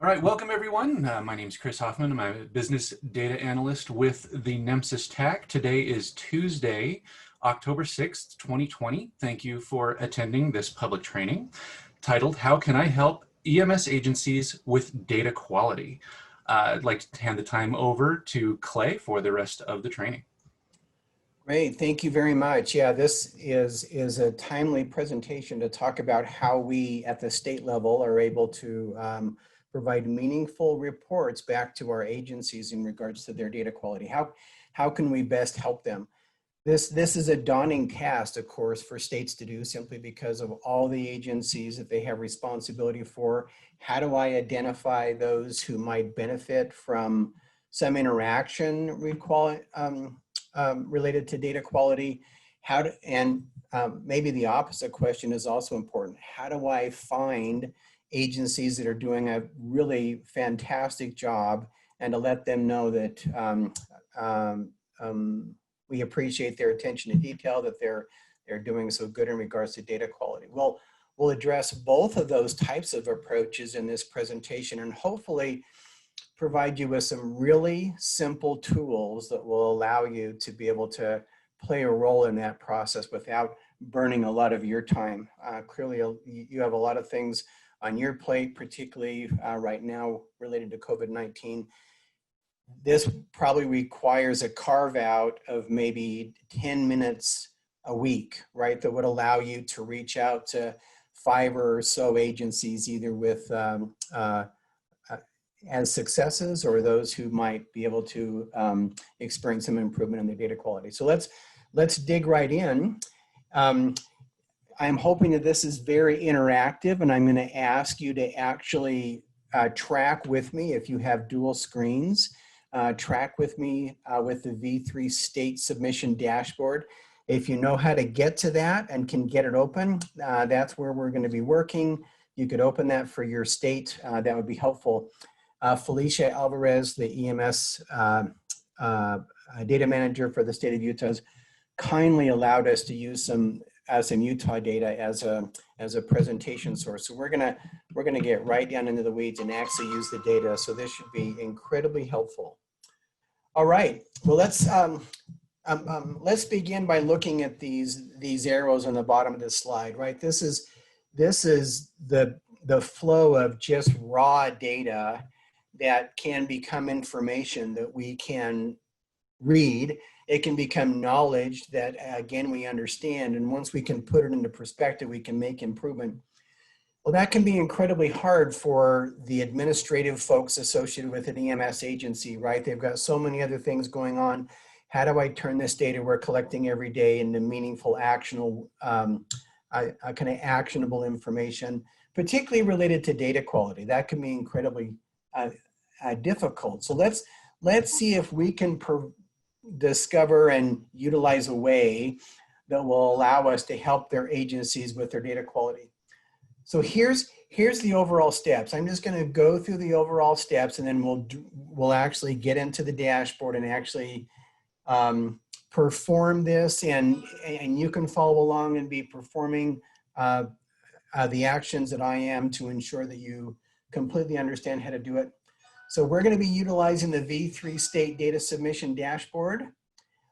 All right, welcome everyone. My name is Chris Hoffman. I'm a business data analyst with the Nemesis TAC. Today is Tuesday, October 6th, 2020. Thank you for attending this public training titled, How Can I Help EMS Agencies with Data Quality? I'd like to hand the time over to Clay for the rest of the training. Great, thank you very much. Yeah, this is a timely presentation to talk about how we at the state level are able to provide meaningful reports back to our agencies in regards to their data quality. How can we best help them? This is a daunting task, of course, for states to do simply because of all the agencies that they have responsibility for. How do I identify those who might benefit from some interaction related to data quality? Maybe the opposite question is also important. How do I find agencies that are doing a really fantastic job and to let them know that we appreciate their attention to detail, that they're doing so good in regards to data quality? We'll address both of those types of approaches in this presentation and hopefully provide you with some really simple tools that will allow you to be able to play a role in that process without burning a lot of your time. Clearly, you have a lot of things on your plate, particularly right now related to COVID-19. This probably requires a carve out of maybe 10 minutes a week, right? That would allow you to reach out to 5 or so agencies, either with as successes or those who might be able to experience some improvement in their data quality. So let's dig right in. I'm hoping that this is very interactive, and I'm going to ask you to actually track with me if you have dual screens. Track with me with the V3 state submission dashboard. If you know how to get to that and can get it open, that's where we're going to be working. You could open that for your state. That would be helpful. Felicia Alvarez, the EMS data manager for the state of Utah, has kindly allowed us to use some Utah data as a presentation source. So we're gonna get right down into the weeds and actually use the data. So this should be incredibly helpful. All right. Well, let's begin by looking at these arrows on the bottom of this slide. Right. This is the flow of just raw data that can become information that we can read. It can become knowledge that, again, we understand. And once we can put it into perspective, we can make improvement. Well, that can be incredibly hard for the administrative folks associated with an EMS agency, right? They've got so many other things going on. How do I turn this data we're collecting every day into meaningful, actionable, kind of actionable information, particularly related to data quality? That can be incredibly difficult. So let's see if we can discover and utilize a way that will allow us to help their agencies with their data quality. So here's the overall steps. I'm just going to go through the overall steps, and then we'll actually get into the dashboard and actually perform this, and you can follow along and be performing the actions that I am to ensure that you completely understand how to do it. So we're going to be utilizing the V3 State Data Submission Dashboard.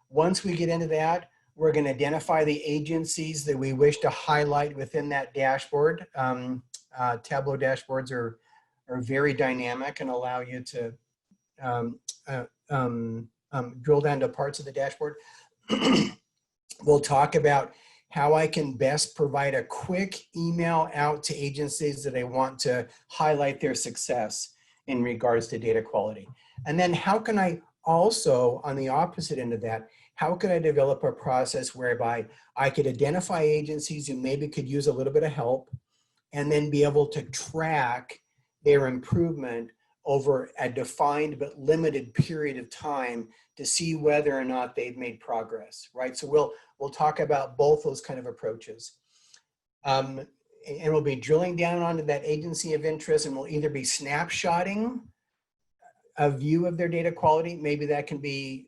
Once we get into that, we're going to identify the agencies that we wish to highlight within that dashboard. Tableau dashboards are very dynamic and allow you to drill down to parts of the dashboard. We'll talk about how I can best provide a quick email out to agencies that I want to highlight their success in regards to data quality. And then how can I also, on the opposite end of that, how can I develop a process whereby I could identify agencies who maybe could use a little bit of help and then be able to track their improvement over a defined but limited period of time to see whether or not they've made progress, right? So we'll talk about both those kind of approaches. And we'll be drilling down onto that agency of interest, and we'll either be snapshotting a view of their data quality. Maybe that can be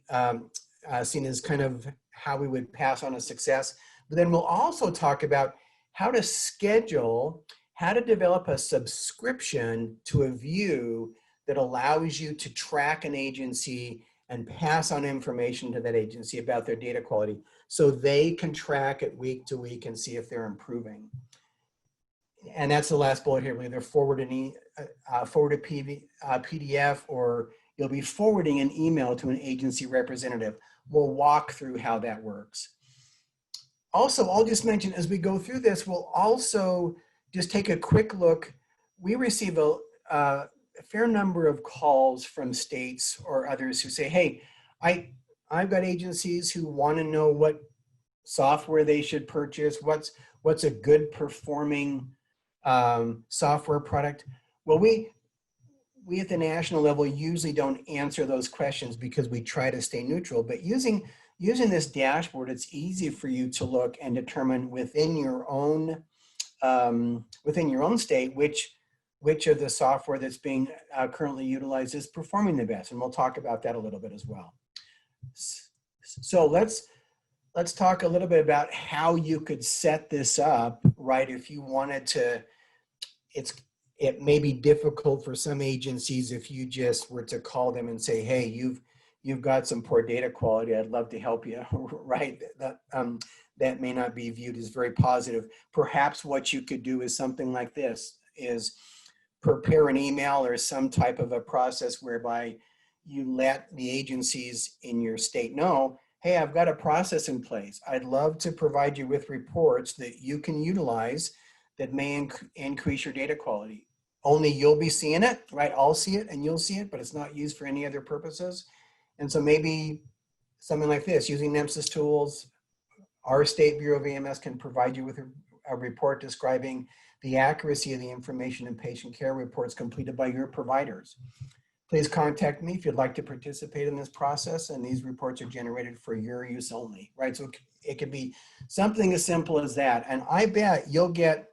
seen as kind of how we would pass on a success. But then we'll also talk about how to schedule, how to develop a subscription to a view that allows you to track an agency and pass on information to that agency about their data quality so they can track it week to week and see if they're improving. And that's the last bullet here. Either forward a PDF, or you'll be forwarding an email to an agency representative. We'll walk through how that works. Also, I'll just mention as we go through this, we'll also just take a quick look. We receive a fair number of calls from states or others who say, hey, I've got agencies who want to know what software they should purchase, what's a good performing software product. Well, we at the national level usually don't answer those questions because we try to stay neutral, but using this dashboard, it's easy for you to look and determine within your own state which of the software that's being currently utilized is performing the best, and we'll talk about that a little bit as well. So let's talk a little bit about how you could set this up, right? If you wanted to, it may be difficult for some agencies if you just were to call them and say, hey, you've got some poor data quality, I'd love to help you, right? That may not be viewed as very positive. Perhaps what you could do is something like this, is prepare an email or some type of a process whereby you let the agencies in your state know, hey, I've got a process in place. I'd love to provide you with reports that you can utilize that may increase your data quality. Only you'll be seeing it, right? I'll see it and you'll see it, but it's not used for any other purposes. And so maybe something like this, using NEMSIS tools, our State Bureau of EMS can provide you with a report describing the accuracy of the information in patient care reports completed by your providers. Please contact me if you'd like to participate in this process, and these reports are generated for your use only, right? So it could be something as simple as that. And I bet you'll get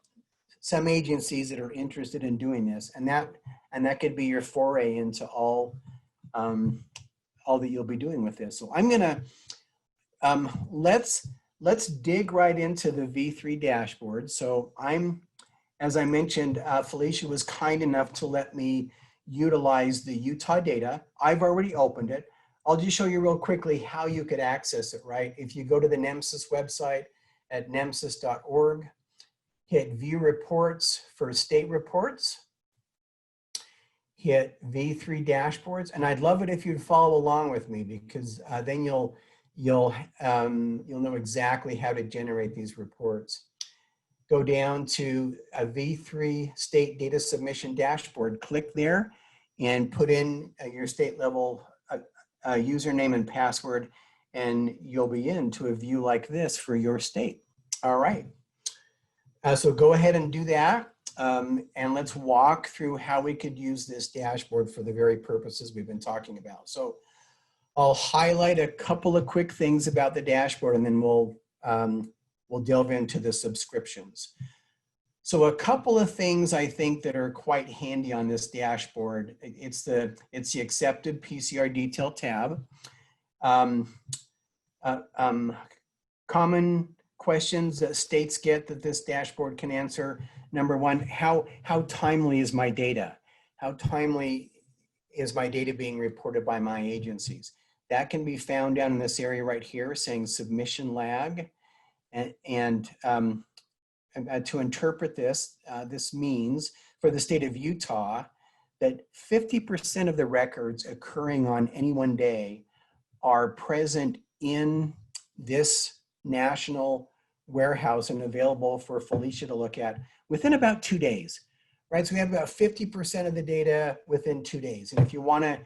some agencies that are interested in doing this, and that could be your foray into all that you'll be doing with this. So I'm gonna, let's dig right into the V3 dashboard. So as I mentioned, Felicia was kind enough to let me utilize the Utah data. I've already opened it. I'll just show you real quickly how you could access it, right? If you go to the NEMSIS website at nemsis.org, hit View Reports for state reports, hit V3 dashboards, and I'd love it if you'd follow along with me, because then you'll know exactly how to generate these reports. Go down to a V3 state data submission dashboard, click there and put in your state level username and password, and you'll be into a view like this for your state. All right, so go ahead and do that, and let's walk through how we could use this dashboard for the very purposes we've been talking about. So I'll highlight a couple of quick things about the dashboard, and then we'll delve into the subscriptions. So a couple of things I think that are quite handy on this dashboard. It's the accepted PCR Detail Tab. Common questions that states get that this dashboard can answer. Number one, how timely is my data? How timely is my data being reported by my agencies? That can be found down in this area right here saying submission lag. And to interpret this, this means for the state of Utah that 50% of the records occurring on any one day are present in this national warehouse and available for Felicia to look at within about 2 days, right? So we have about 50% of the data within 2 days. And if you want to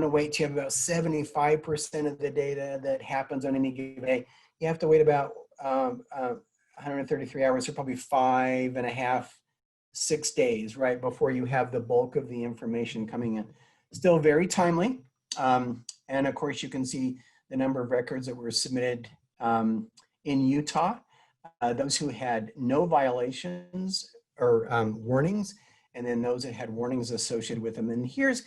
wait till you have about 75% of the data that happens on any given day, you have to wait about 133 hours, or probably 5.5, 6 days, right, before you have the bulk of the information coming in. Still very timely. And of course, you can see the number of records that were submitted in Utah, those who had no violations or warnings, and then those that had warnings associated with them. And here's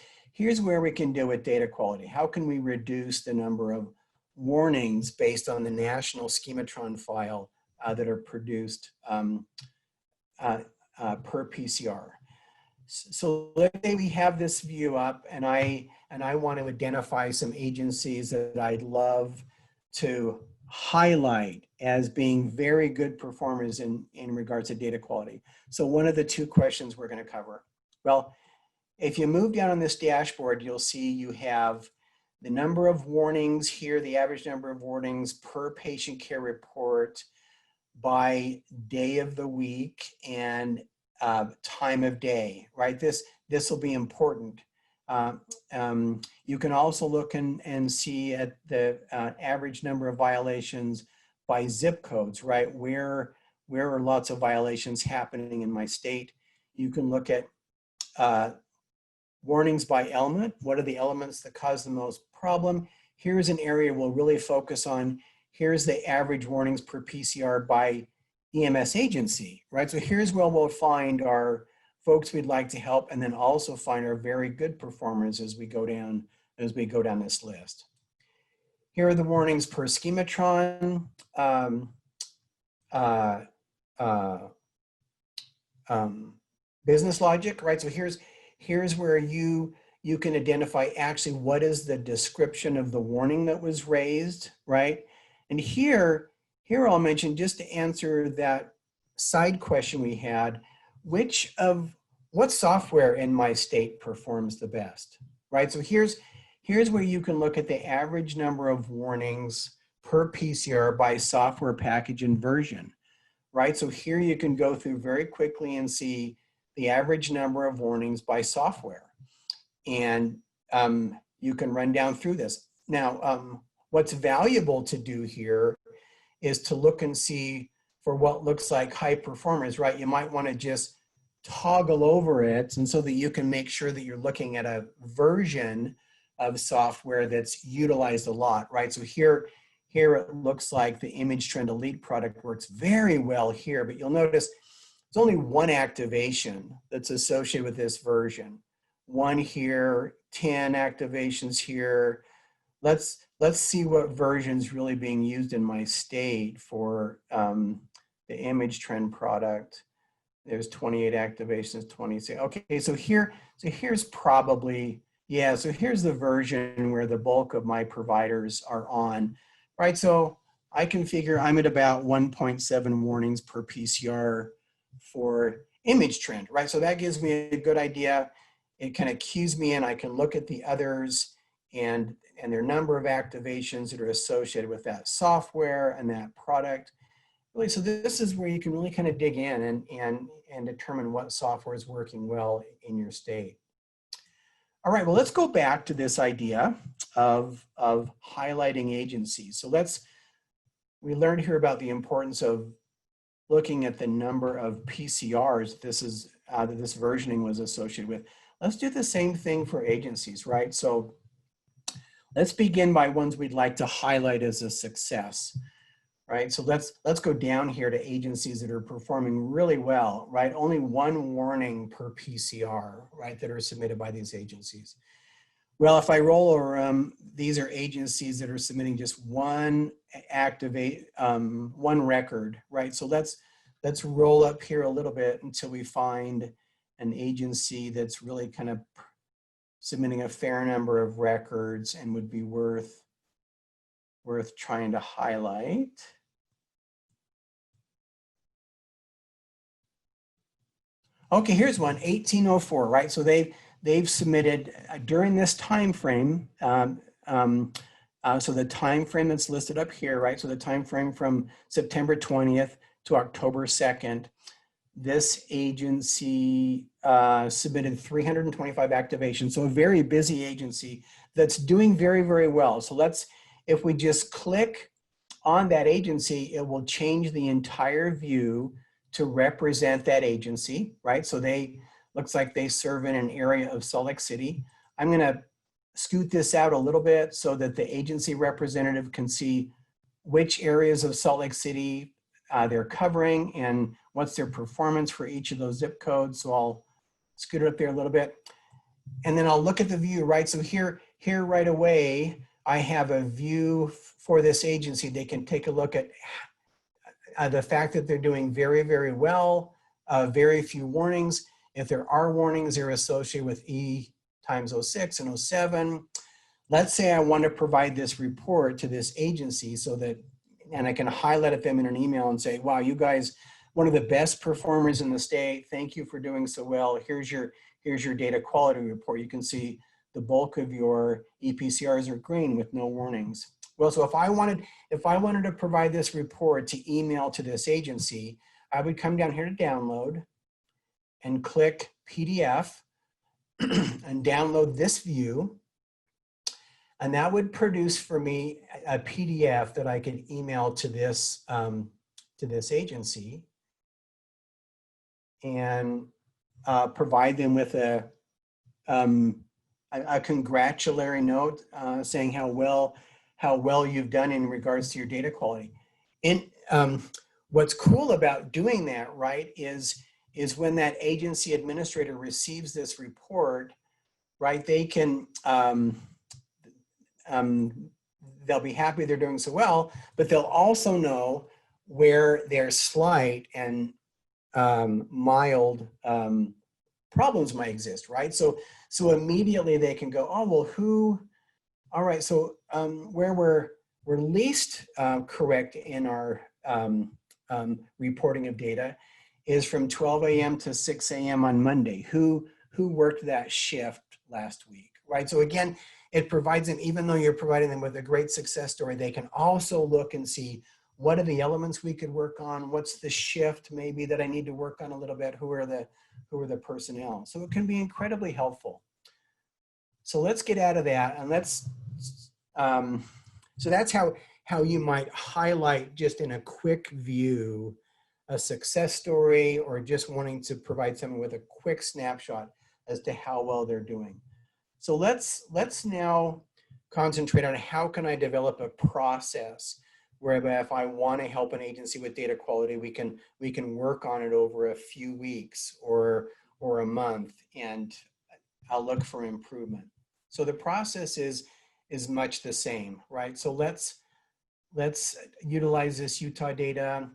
where we can deal with data quality. How can we reduce the number of warnings based on the national schematron file that are produced per PCR. So let's say we have this view up, and I want to identify some agencies that I'd love to highlight as being very good performers in regards to data quality. So one of the two questions we're going to cover. Well, if you move down on this dashboard, you'll see you have the number of warnings here, the average number of warnings per patient care report by day of the week and time of day, right? This will be important. You can also look and see at the average number of violations by zip codes, right? Where are lots of violations happening in my state? You can look at warnings by element. What are the elements that cause the most problem? Here's an area we'll really focus on. Here's the average warnings per PCR by EMS agency, right? So here's where we'll find our folks we'd like to help, and then also find our very good performers as we go down this list. Here are the warnings per schematron, business logic, right? So here's where you can identify actually what is the description of the warning that was raised, right? And here I'll mention, just to answer that side question we had, what software in my state performs the best, right? So here's where you can look at the average number of warnings per PCR by software package and version, right? So here you can go through very quickly and see the average number of warnings by software. And you can run down through this. Now, what's valuable to do here is to look and see for what looks like high performers, right? You might want to just toggle over it, and so that you can make sure that you're looking at a version of software that's utilized a lot, right? So here it looks like the Image Trend Elite product works very well here, but you'll notice there's only one activation that's associated with this version. One here, 10 activations here. Let's see what version's really being used in my state for the Image Trend product. There's 28 activations, 26. Okay, so here's probably, yeah, so here's the version where the bulk of my providers are on, right? So I can figure I'm at about 1.7 warnings per PCR for Image Trend, right? So that gives me a good idea. It kind of cues me in. I can look at the others and their number of activations that are associated with that software and that product. Really, so this is where you can really kind of dig in and determine what software is working well in your state. All right, well, let's go back to this idea of highlighting agencies. So we learned here about the importance of looking at the number of PCRs that this versioning was associated with. Let's do the same thing for agencies, right? So let's begin by ones we'd like to highlight as a success, right? So let's go down here to agencies that are performing really well, right? Only one warning per PCR, right, that are submitted by these agencies. Well, if I roll over these are agencies that are submitting just one record, right? So let's roll up here a little bit until we find an agency that's really kind of submitting a fair number of records and would be worth trying to highlight. Okay, here's one, 1804, right? So they've submitted during this time frame. So the time frame that's listed up here, right? So the time frame from September 20th to October 2nd, this agency submitted 325 activations. So a very busy agency that's doing very, very well. So if we just click on that agency, it will change the entire view to represent that agency, right? So looks like they serve in an area of Salt Lake City. I'm gonna scoot this out a little bit so that the agency representative can see which areas of Salt Lake City they're covering and what's their performance for each of those zip codes. So I'll scoot it up there a little bit. And then I'll look at the view, right? So here right away, I have a view for this agency. They can take a look at the fact that they're doing very, very well. very few warnings. If there are warnings, they're associated with E times 06 and 07. Let's say I want to provide this report to this agency so that, and I can highlight it them in an email and say, wow, you guys, one of the best performers in the state. Thank you for doing so well. Here's your data quality report. You can see the bulk of your EPCRs are green with no warnings. Well, so if I wanted to provide this report to email to this agency, I would come down here to download and click PDF and download this view. And that would produce for me a PDF that I could email to this agency and provide them with a congratulatory note saying how well you've done in regards to your data quality. What's cool about doing that, right, is when that agency administrator receives this report, right, they can, they'll be happy they're doing so well, but they'll also know where their slight and mild problems might exist, right? So immediately they can go, oh, well, all right, so where we're least correct in our reporting of data is from 12 a.m. to 6 a.m. on Monday. Who worked that shift last week, right? So again, it provides them, even though you're providing them with a great success story, they can also look and see what are the elements we could work on, what's the shift maybe that I need to work on a little bit, who are the personnel. So it can be incredibly helpful. So let's get out of that and let's, so that's how you might highlight just in a quick view a success story or just wanting to provide someone with a quick snapshot as to how well they're doing. So let's now concentrate on how can I develop a process whereby if I want to help an agency with data quality, we can work on it over a few weeks or a month, and I'll look for improvement. So the process is much the same, right? So let's utilize this Utah data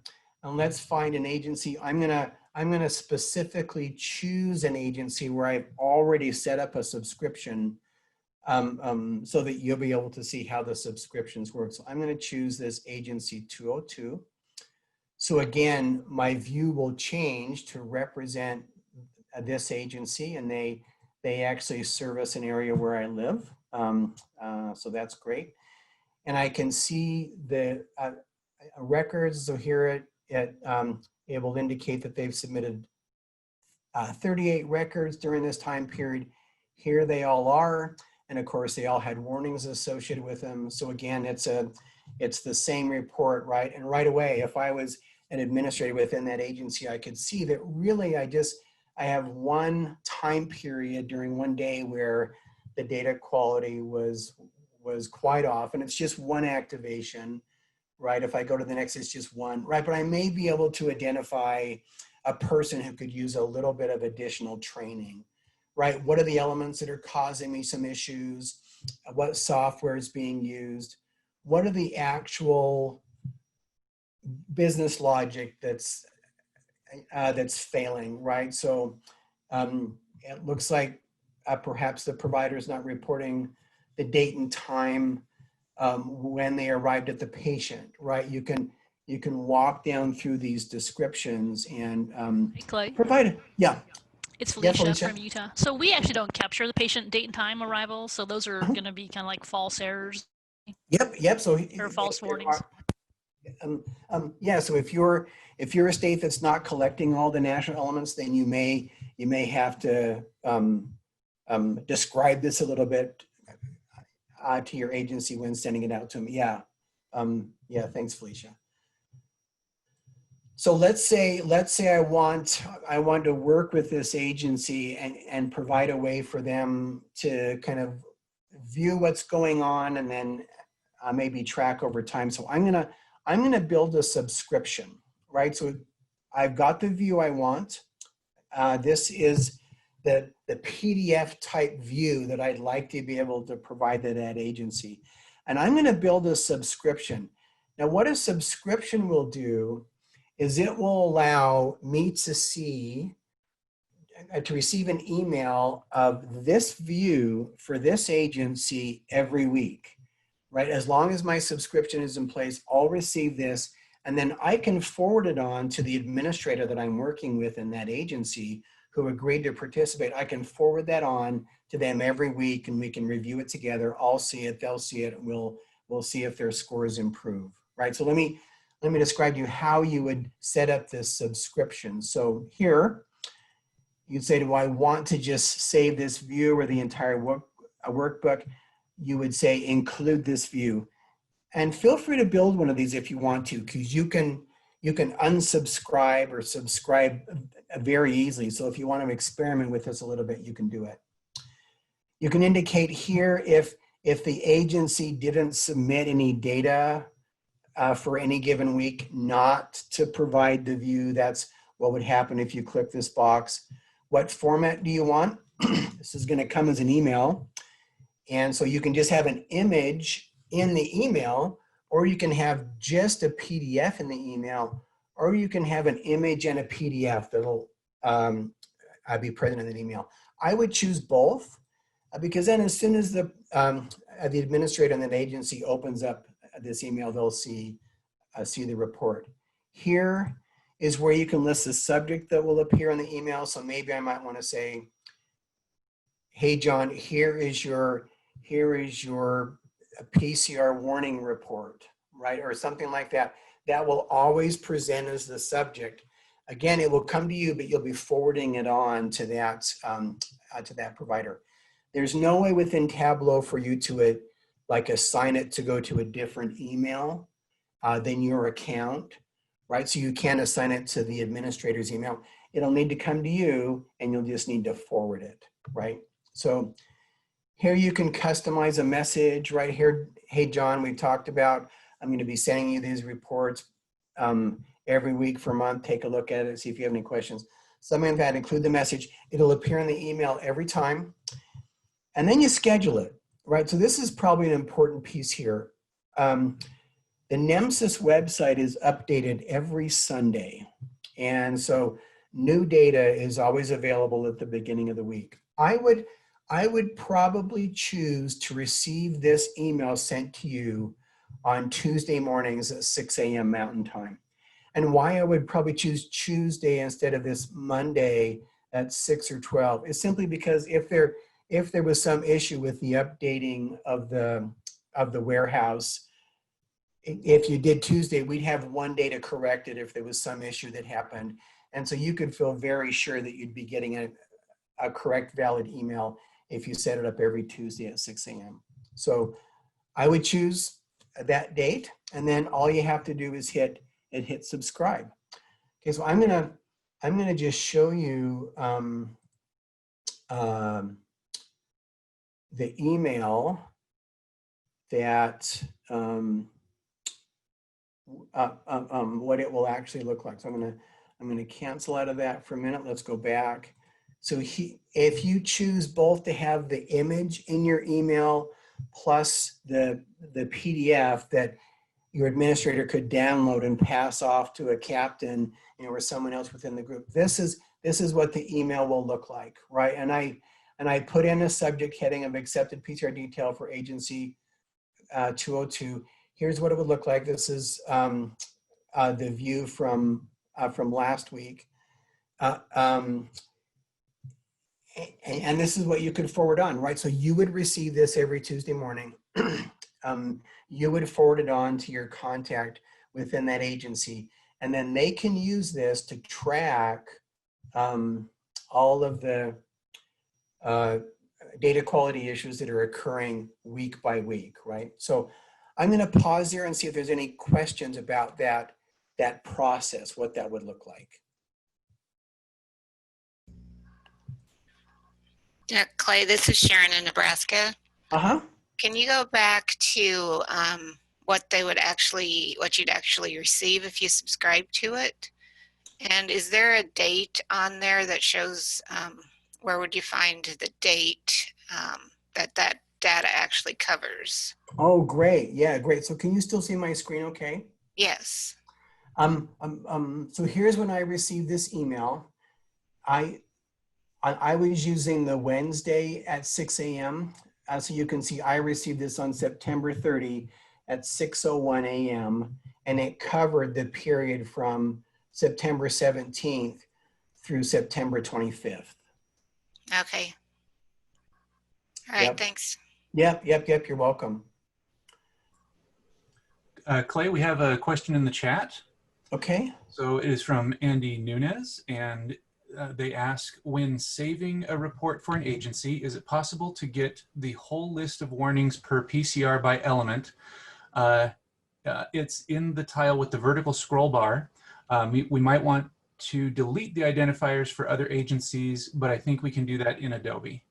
and let's find an agency. I'm gonna specifically choose an agency where I've already set up a subscription so that you'll be able to see how the subscriptions work. So I'm gonna choose this agency 202. So again, my view will change to represent this agency, and they actually service an area where I live. So that's great. And I can see the records. So here it will indicate that they've submitted 38 records during this time period. Here they all are. And of course, they all had warnings associated with them. So again, it's the same report, right? And right away, if I was an administrator within that agency, I could see that really I have one time period during one day where the data quality was quite off, and it's just one activation, right? If I go to the next, it's just one, right? But I may be able to identify a person who could use a little bit of additional training, right? What are the elements that are causing me some issues? What software is being used? What are the actual business logic that's failing, right? So it looks like perhaps the provider is not reporting the date and time when they arrived at the patient, right? You can walk down through these descriptions and provide, yeah. It's Felicia from Utah. So we actually don't capture the patient date and time arrival. So those are going to be kind of like false errors. Yep. So or false warnings. Yeah. So if you're a state that's not collecting all the national elements, then you may have to describe this a little bit to your agency when sending it out to them. Yeah. Yeah. Thanks, Felicia. So let's say I want to work with this agency and provide a way for them to kind of view what's going on and then maybe track over time. So I'm gonna build a subscription, right? So I've got the view I want. This is the PDF type view that I'd like to be able to provide to that agency. And I'm gonna build a subscription. Now what a subscription will do is it will allow me to see, to receive an email of this view for this agency every week, right? As long as my subscription is in place, I'll receive this, and then I can forward it on to the administrator that I'm working with in that agency who agreed to participate. I can forward that on to them every week, and we can review it together. I'll see it, they'll see it, and we'll see if their scores improve, right? So let me describe to you how you would set up this subscription. So here, you'd say, do I want to just save this view or the entire workbook? You would say, include this view. And feel free to build one of these if you want to, because you can unsubscribe or subscribe very easily. So if you want to experiment with this a little bit, you can do it. You can indicate here if the agency didn't submit any data for any given week, not to provide the view. That's what would happen if you click this box. What format do you want? This is going to come as an email. And so you can just have an image in the email, or you can have just a PDF in the email, or you can have an image and a PDF that'll be present in the email. I would choose both because then as soon as the administrator in that agency opens up this email, they'll see the report. Here is where you can list the subject that will appear in the email. So maybe I might want to say, hey, John, here is your PCR warning report, right? Or something like that. That will always present as the subject. Again, it will come to you, but you'll be forwarding it on to that provider. There's no way within Tableau for you to assign it to go to a different email than your account, right? So you can't assign it to the administrator's email. It'll need to come to you, and you'll just need to forward it, right? So here you can customize a message right here. Hey, John, we talked about, I'm going to be sending you these reports every week for a month. Take a look at it, see if you have any questions. Something like that, include the message. It'll appear in the email every time. And then you schedule it, right? So this is probably an important piece here. The NEMSIS website is updated every Sunday. And so new data is always available at the beginning of the week. I would probably choose to receive this email sent to you on Tuesday mornings at 6 a.m. Mountain Time. And why I would probably choose Tuesday instead of this Monday at 6 or 12 is simply because if there was some issue with the updating of the warehouse, if you did Tuesday, we'd have one day to correct it if there was some issue that happened. And so you could feel very sure that you'd be getting a correct, valid email if you set it up every Tuesday at 6 a.m. So I would choose that date, and then all you have to do is hit subscribe. Okay, so I'm gonna just show you the email that what it will actually look like. So I'm gonna cancel out of that for a minute. Let's go back. So if you choose both to have the image in your email plus the PDF that your administrator could download and pass off to a captain, or someone else within the group, this is what the email will look like, right? And I put in a subject heading of accepted PCR detail for agency 202. Here's what it would look like. This is the view from last week. And this is what you could forward on, right? So you would receive this every Tuesday morning. You would forward it on to your contact within that agency. And then they can use this to track all of the data quality issues that are occurring week by week, right? So I'm gonna pause here and see if there's any questions about that process, what that would look like. Yeah, Clay, this is Sharon in Nebraska. Uh-huh. Can you go back to what you'd actually receive if you subscribe to it? And is there a date on there that shows where would you find the date that data actually covers? Oh, great. Yeah, great. So can you still see my screen okay? Yes. So here's when I received this email. I was using the Wednesday at 6 a.m. So you can see I received this on September 30 at 6:01 a.m. and it covered the period from September 17th through September 25th. Okay. All right, Yep. thanks. Yep, you're welcome. Clay, we have a question in the chat. Okay. So it is from Andy Nunez, and they ask, when saving a report for an agency, is it possible to get the whole list of warnings per PCR by element? It's in the tile with the vertical scroll bar. We might want to delete the identifiers for other agencies, but I think we can do that in Adobe.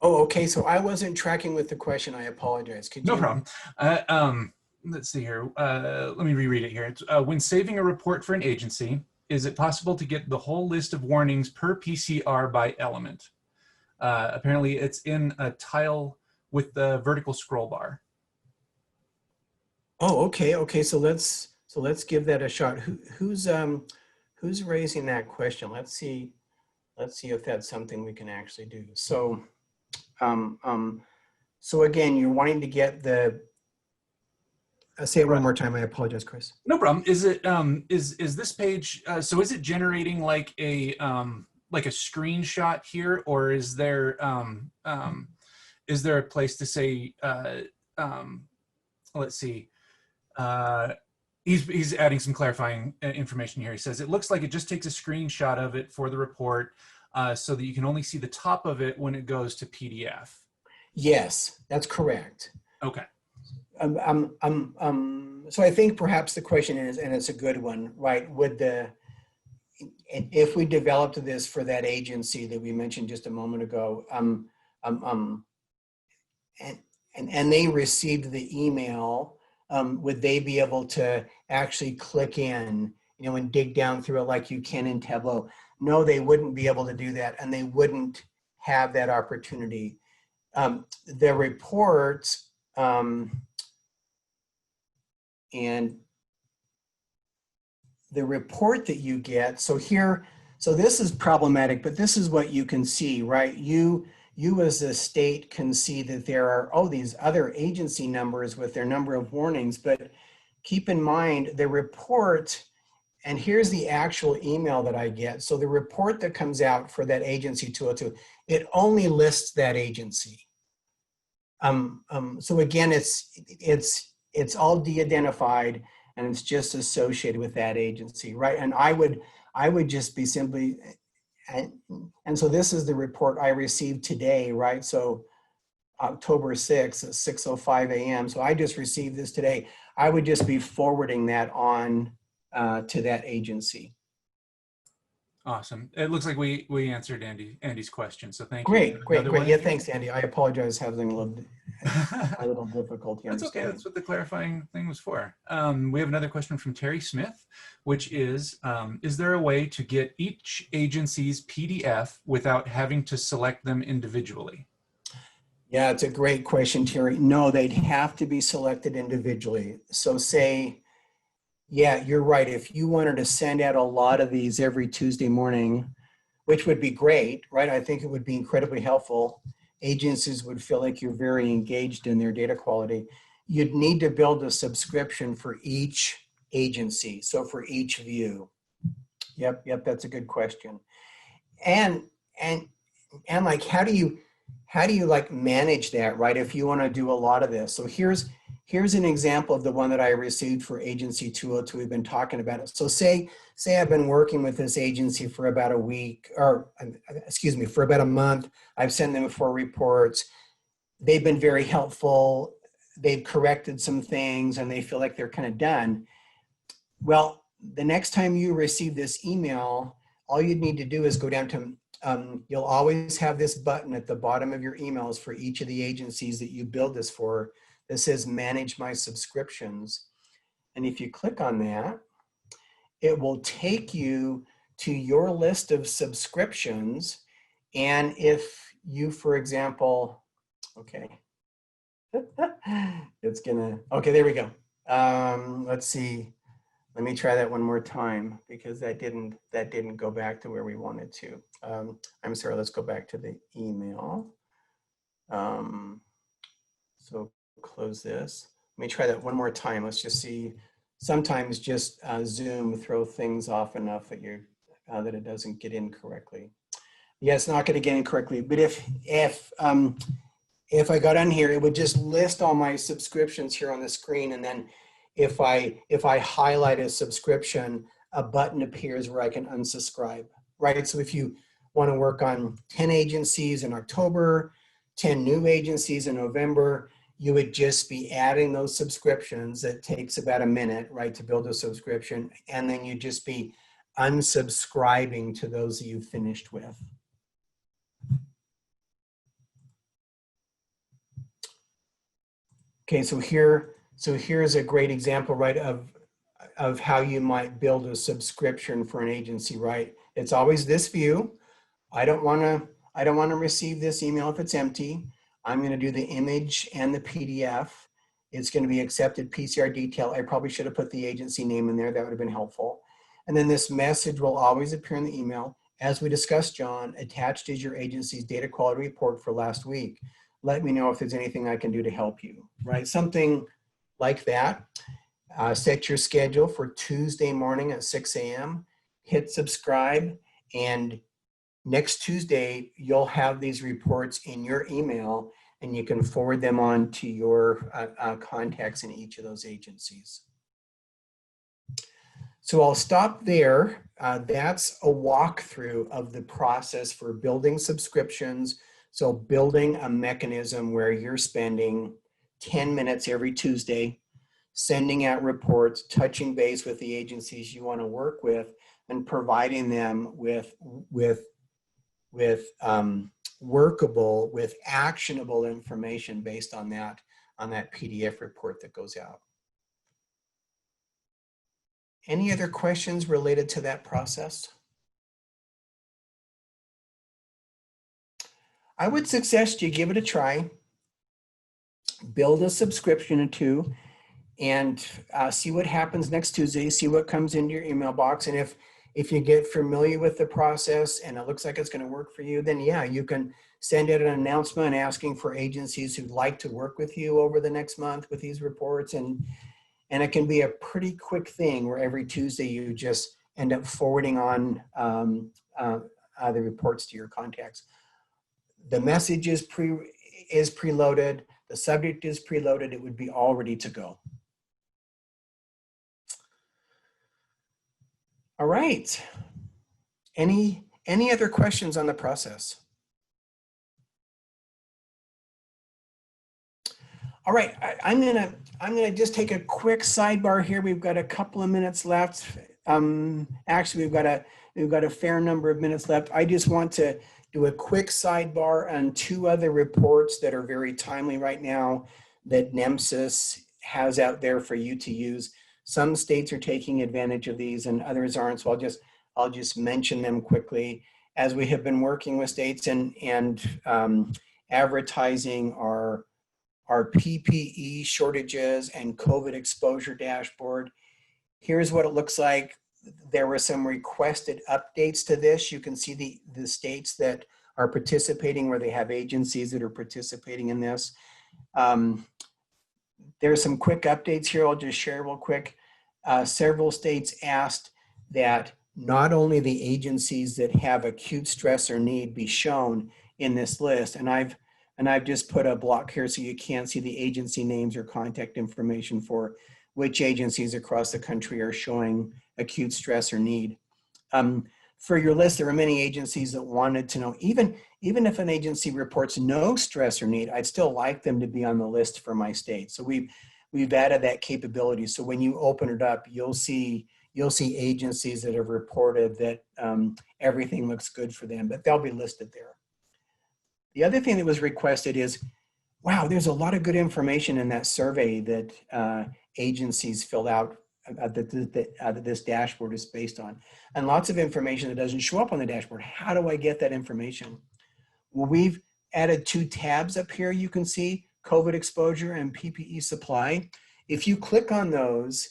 Oh, okay. So I wasn't tracking with the question. I apologize. Could you? No problem. Let's see here. Let me reread it here. It's, when saving a report for an agency, is it possible to get the whole list of warnings per PCR by element? Apparently it's in a tile with the vertical scroll bar. Oh, okay. Okay. So let's give that a shot. Who's raising that question? Let's see if that's something we can actually do. So, so again, you're wanting to get the, say it one more time. I apologize, Chris. No problem. Is it is this page? So is it generating like a screenshot here, or is there a place to say? Let's see. He's adding some clarifying information here. He says it looks like it just takes a screenshot of it for the report, so that you can only see the top of it when it goes to PDF. Yes, that's correct. Okay. So I think perhaps the question is, and it's a good one, right? If we developed this for that agency that we mentioned just a moment ago, and they received the email, would they be able to actually click in, and dig down through it like you can in Tableau? No, they wouldn't be able to do that, and they wouldn't have that opportunity. The report, and the report that you get, so this is problematic, but this is what you can see, right? You as a state can see that there are, these other agency numbers with their number of warnings, but keep in mind the report, and here's the actual email that I get. So the report that comes out for that agency 202, it only lists that agency. So again, it's all de-identified and it's just associated with that agency, right? And I would just be simply, and so this is the report I received today, right? So October 6th at 6:05 a.m. So I just received this today. I would just be forwarding that on to that agency. Awesome. It looks like we answered Andy's question. So thank you. Great. Yeah, here. Thanks, Andy. I apologize having a little difficulty. That's okay. That's what the clarifying thing was for. We have another question from Terry Smith, which is there a way to get each agency's PDF without having to select them individually? Yeah, it's a great question, Terry. No, they'd have to be selected individually. So say, yeah, you're right. If you wanted to send out a lot of these every Tuesday morning, which would be great, right? I think it would be incredibly helpful. Agencies would feel like you're very engaged in their data quality. You'd need to build a subscription for each agency. So for each view. Yep, that's a good question. And like, how do you like manage that, right? If you want to do a lot of this. So here's an example of the one that I received for agency 202. We've been talking about it. So say I've been working with this agency for about a week, or excuse me, for about a month. I've sent them 4 reports. They've been very helpful. They've corrected some things and they feel like they're kind of done. Well, the next time you receive this email, all you need to do is go down to, you'll always have this button at the bottom of your emails for each of the agencies that you build this for. That says manage my subscriptions. And if you click on that, it will take you to your list of subscriptions. And if you, for example, okay, it's gonna, okay, there we go. Let's see. Let me try that one more time because that didn't go back to where we wanted to. I'm sorry, let's go back to the email. So close this. Let me try that one more time. Let's just see. Sometimes just Zoom throw things off enough that that it doesn't get in correctly. Yeah, it's not going to get in correctly. But if I got on here, it would just list all my subscriptions here on the screen, and then if I highlight a subscription, a button appears where I can unsubscribe, right? So if you want to work on 10 agencies in October, 10 new agencies in November, you would just be adding those subscriptions. It takes about a minute, right, to build a subscription, and then you'd just be unsubscribing to those that you've finished with. Okay, so here's a great example, right, of how you might build a subscription for an agency, right? It's always this view. I don't want to receive this email if it's empty. I'm going to do the image and the PDF. It's going to be accepted PCR detail. I probably should have put the agency name in there. That would have been helpful. And then this message will always appear in the email. As we discussed, John, attached is your agency's data quality report for last week. Let me know if there's anything I can do to help you, right? Something like that. Set your schedule for Tuesday morning at 6 a.m. Hit subscribe, and next Tuesday, you'll have these reports in your email, and you can forward them on to your contacts in each of those agencies. So I'll stop there. That's a walkthrough of the process for building subscriptions. So building a mechanism where you're spending 10 minutes every Tuesday, sending out reports, touching base with the agencies you want to work with, and providing them with workable, with actionable information based on that PDF report that goes out. Any other questions related to that process? I would suggest you give it a try, build a subscription or two, and see what happens next Tuesday, see what comes into your email box. And if you get familiar with the process and it looks like it's going to work for you, then yeah, you can send out an announcement asking for agencies who'd like to work with you over the next month with these reports. And it can be a pretty quick thing where every Tuesday you just end up forwarding on the reports to your contacts. The message is preloaded, the subject is preloaded, it would be all ready to go. All right. Any other questions on the process? All right, I'm gonna just take a quick sidebar here. We've got a couple of minutes left. Actually, we've got a fair number of minutes left. I just want to do a quick sidebar on two other reports that are very timely right now that NEMSIS has out there for you to use. Some states are taking advantage of these and others aren't, so I'll just mention them quickly. As we have been working with states and advertising our PPE shortages and COVID exposure dashboard, here's what it looks like. There were some requested updates to this. You can see the states that are participating, where they have agencies that are participating in this. There's some quick updates here I'll just share real quick. Several states asked that not only the agencies that have acute stress or need be shown in this list, and I've just put a block here so you can't see the agency names or contact information for which agencies across the country are showing acute stress or need. For your list, there were many agencies that wanted to know, even if an agency reports no stress or need, I'd still like them to be on the list for my state. So we've added that capability. So when you open it up, you'll see agencies that have reported that everything looks good for them, but they'll be listed there. The other thing that was requested is, wow, there's a lot of good information in that survey that agencies filled out that this dashboard is based on, and lots of information that doesn't show up on the dashboard. How do I get that information? Well, we've added two tabs up here. You can see COVID exposure and PPE supply. If you click on those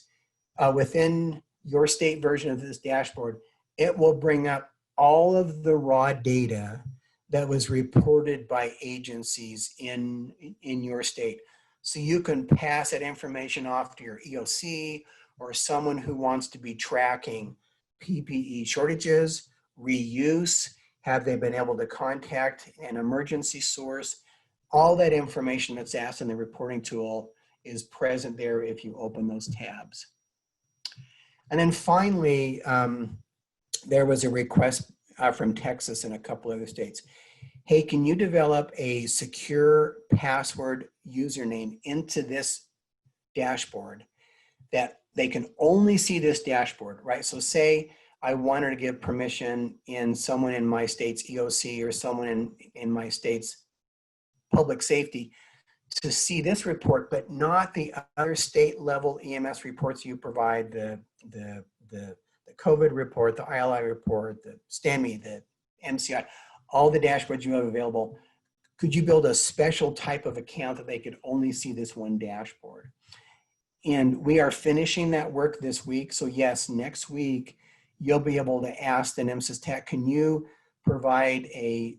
within your state version of this dashboard, it will bring up all of the raw data that was reported by agencies in your state. So you can pass that information off to your EOC or someone who wants to be tracking PPE shortages, reuse, have they been able to contact an emergency source. All that information that's asked in the reporting tool is present there if you open those tabs. And then finally, there was a request from Texas and a couple other states. Hey, can you develop a secure password username into this dashboard that they can only see this dashboard, right? So say I wanted to give permission in someone in my state's EOC or someone in my state's public safety to see this report, but not the other state level EMS reports you provide, the COVID report, the ILI report, the STEMI, the MCI, all the dashboards you have available. Could you build a special type of account that they could only see this one dashboard? And we are finishing that work this week. So yes, next week, you'll be able to ask the NEMSIS Tech, can you provide a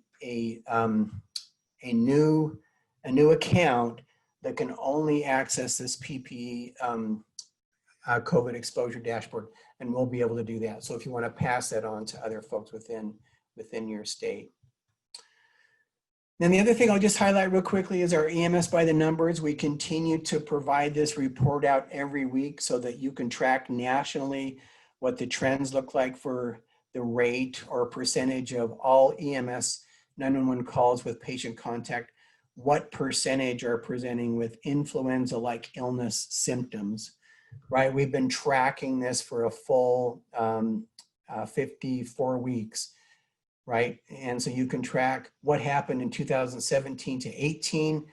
new account that can only access this PPE COVID exposure dashboard, and we'll be able to do that. So if you want to pass that on to other folks within your state. Then the other thing I'll just highlight real quickly is our EMS by the numbers. We continue to provide this report out every week so that you can track nationally what the trends look like for the rate or percentage of all EMS 911 calls with patient contact, what percentage are presenting with influenza-like illness symptoms, right? We've been tracking this for a full 54 weeks, right? And so you can track what happened in 2017 to 18,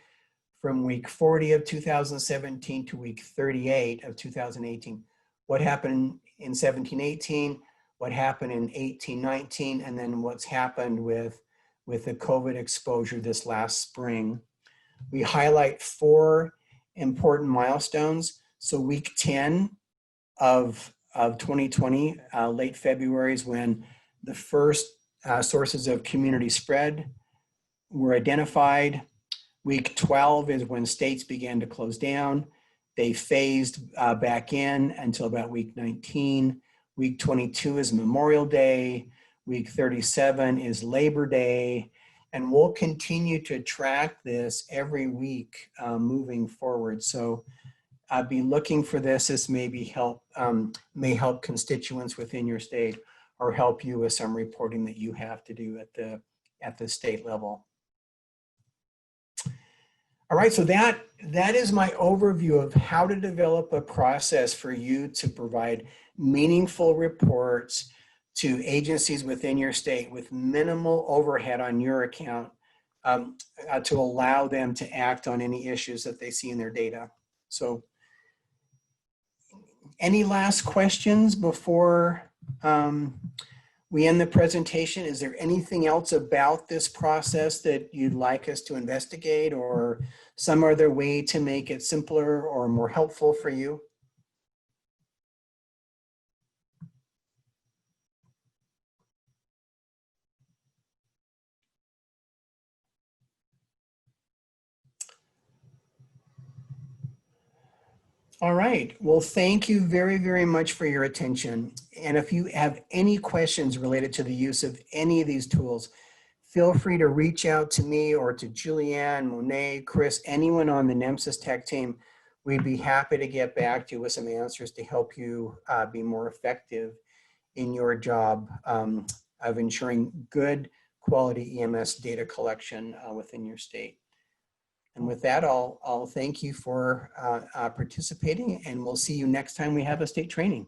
from week 40 of 2017 to week 38 of 2018. What happened in 17-18, what happened in 18-19, and then what's happened with the COVID exposure this last spring. We highlight 4 important milestones. So week 10 of 2020, late February, is when the first sources of community spread were identified. Week 12 is when states began to close down. They phased back in until about week 19. Week 22 is Memorial Day. Week 37 is Labor Day. And we'll continue to track this every week moving forward. So I'd be looking for this. This may help constituents within your state or help you with some reporting that you have to do at the state level. All right, so that is my overview of how to develop a process for you to provide meaningful reports to agencies within your state with minimal overhead on your account to allow them to act on any issues that they see in their data. So any last questions before we end the presentation? Is there anything else about this process that you'd like us to investigate, or some other way to make it simpler or more helpful for you? All right. Well, thank you very, very much for your attention. And if you have any questions related to the use of any of these tools, feel free to reach out to me or to Julianne, Monet, Chris, anyone on the NEMSIS Tech team. We'd be happy to get back to you with some answers to help you be more effective in your job of ensuring good quality EMS data collection within your state. And with that, I'll thank you for participating, and we'll see you next time we have a state training.